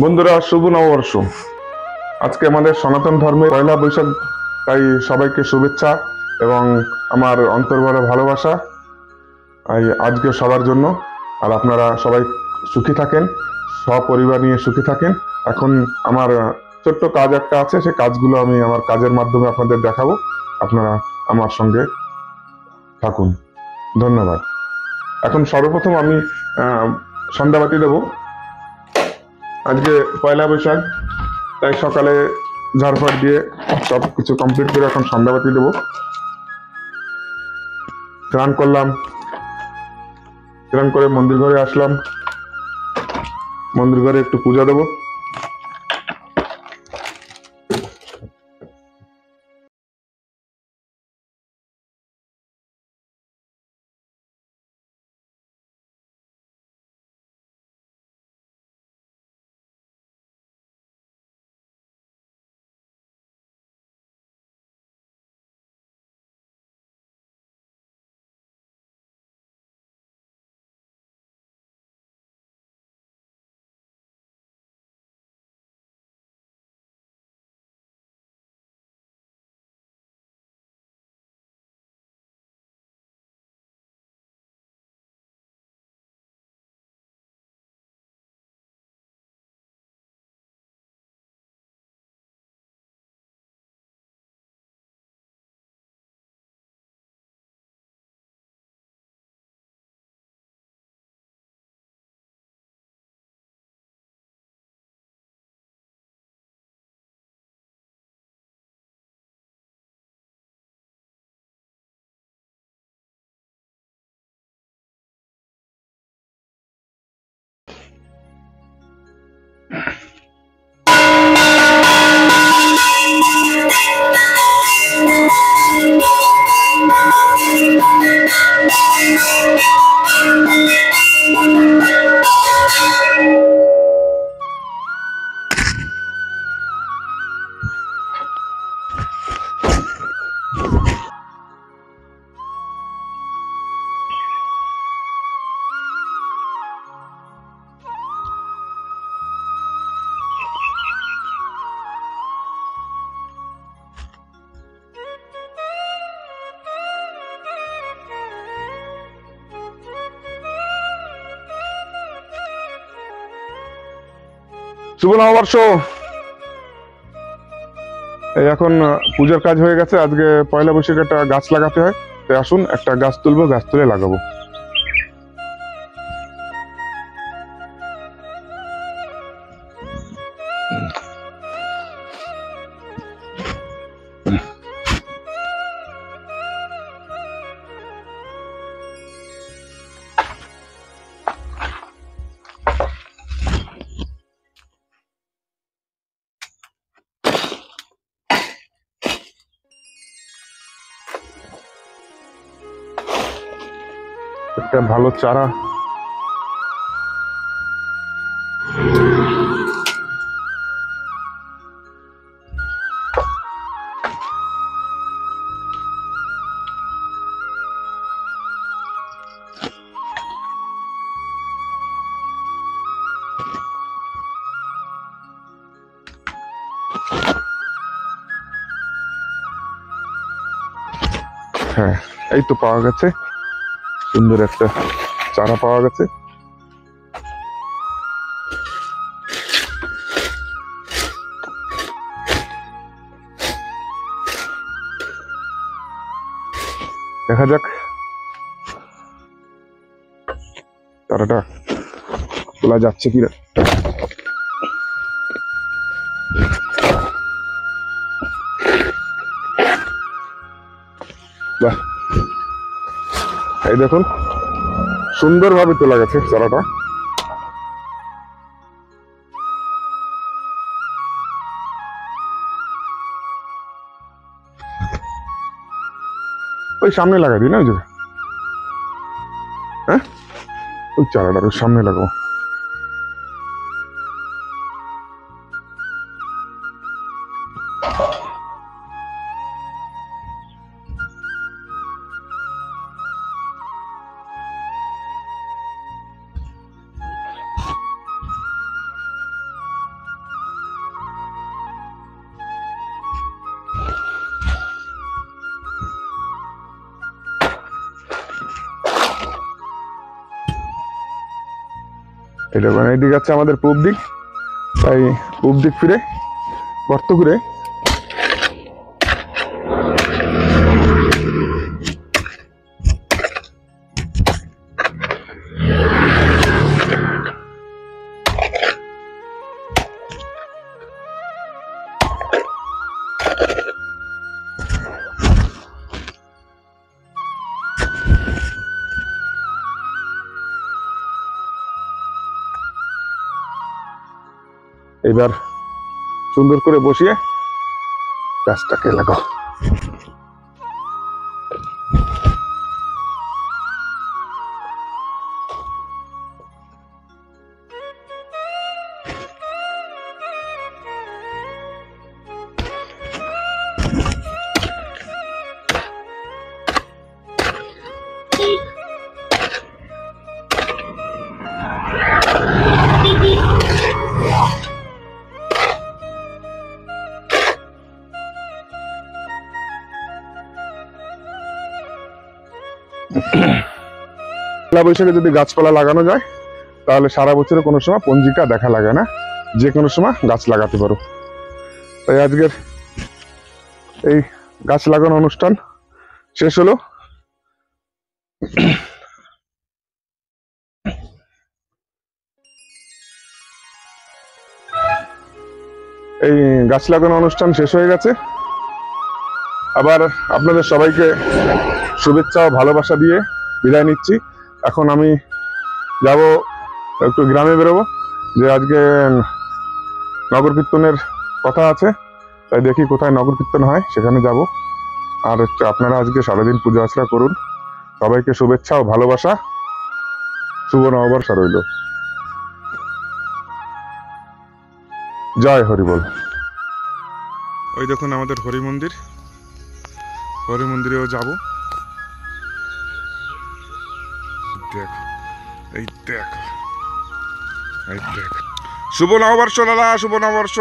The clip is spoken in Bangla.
বন্ধুরা, শুভ নববর্ষ। আজকে আমাদের সনাতন ধর্মে পয়লা বৈশাখ, তাই সবাইকে শুভেচ্ছা এবং আমার অন্তর্ভরা ভালোবাসা আজকে সবার জন্য। আর আপনারা সবাই সুখী থাকেন, সপরিবার নিয়ে সুখী থাকেন। এখন আমার ছোট্ট কাজ একটা আছে, সেই কাজগুলো আমি আমার কাজের মাধ্যমে আপনাদের দেখাবো। আপনারা আমার সঙ্গে থাকুন। ধন্যবাদ। এখন সর্বপ্রথম আমি সন্ধ্যাবাতি দেব। আজকে পয়লা বৈশাখ, তাই সকালে ঝাড়ফাড় দিয়ে সব কিছু কমপ্লিট করে এখন সন্ধ্যাবাতি দেবো। স্নান করলাম, স্নান করে মন্দির ঘরে আসলাম, মন্দির ঘরে একটু পূজা দেবো। শুভ নববর্ষ। এই এখন পূজার কাজ হয়ে গেছে। আজকে পয়লা বৈশাখে একটা গাছ লাগাতে হয়, তাই আসুন একটা গাছ তুলবো, গাছ তুলে লাগাবো। একটা ভালো চারা হ্যাঁ, এই তো পাওয়া গেছে, সুন্দর একটা চারা পাওয়া গেছে। দেখা যাক চারাটা তোলা যাচ্ছে কিনা। বাহ, এই দেখুন সুন্দরভাবে তোলা গেছে চারাটা। ওই সামনে লাগাই দিই না, ওই জায়গায়। হ্যাঁ, ওই চারাটার ওই সামনে লাগাবো। এই দেখুন এইদিকে আছে আমাদের পূব দিক, তাই পূব দিক ফিরে গর্ত করে এবার সুন্দর করে বসিয়ে গাছটাকে লাগাও। পয়লা বৈশাখে যদি গাছপালা লাগানো যায় তাহলে সারা বছরে কোনো সময় পঞ্জিকা দেখা লাগে না, যে কোনো সময় গাছ লাগাতে পারো। তাই আজকের এই গাছ লাগানো অনুষ্ঠান শেষ হলো। এই গাছ লাগানো অনুষ্ঠান শেষ হয়ে গেছে। আবার আপনাদের সবাইকে শুভেচ্ছা ও ভালোবাসা দিয়ে বিদায় নিচ্ছি। এখন আমি যাব একটু গ্রামে বেরোবো, যে আজকে নগর কীর্তনের কথা আছে, তাই দেখি কোথায় নগর কীর্তন হয় সেখানে যাব। আর আপনারা আজকে সারাদিন পূজা আর্চনা করুন। সবাইকে শুভেচ্ছা ও ভালোবাসা, শুভ নববর্ষ রইল। জয় হরি বল। ওই দেখুন আমাদের হরি মন্দির, হরি মন্দিরেও যাব। দেখ এই দেখ এই দেখ। শুভ নববর্ষ দাদা, শুভ নববর্ষ।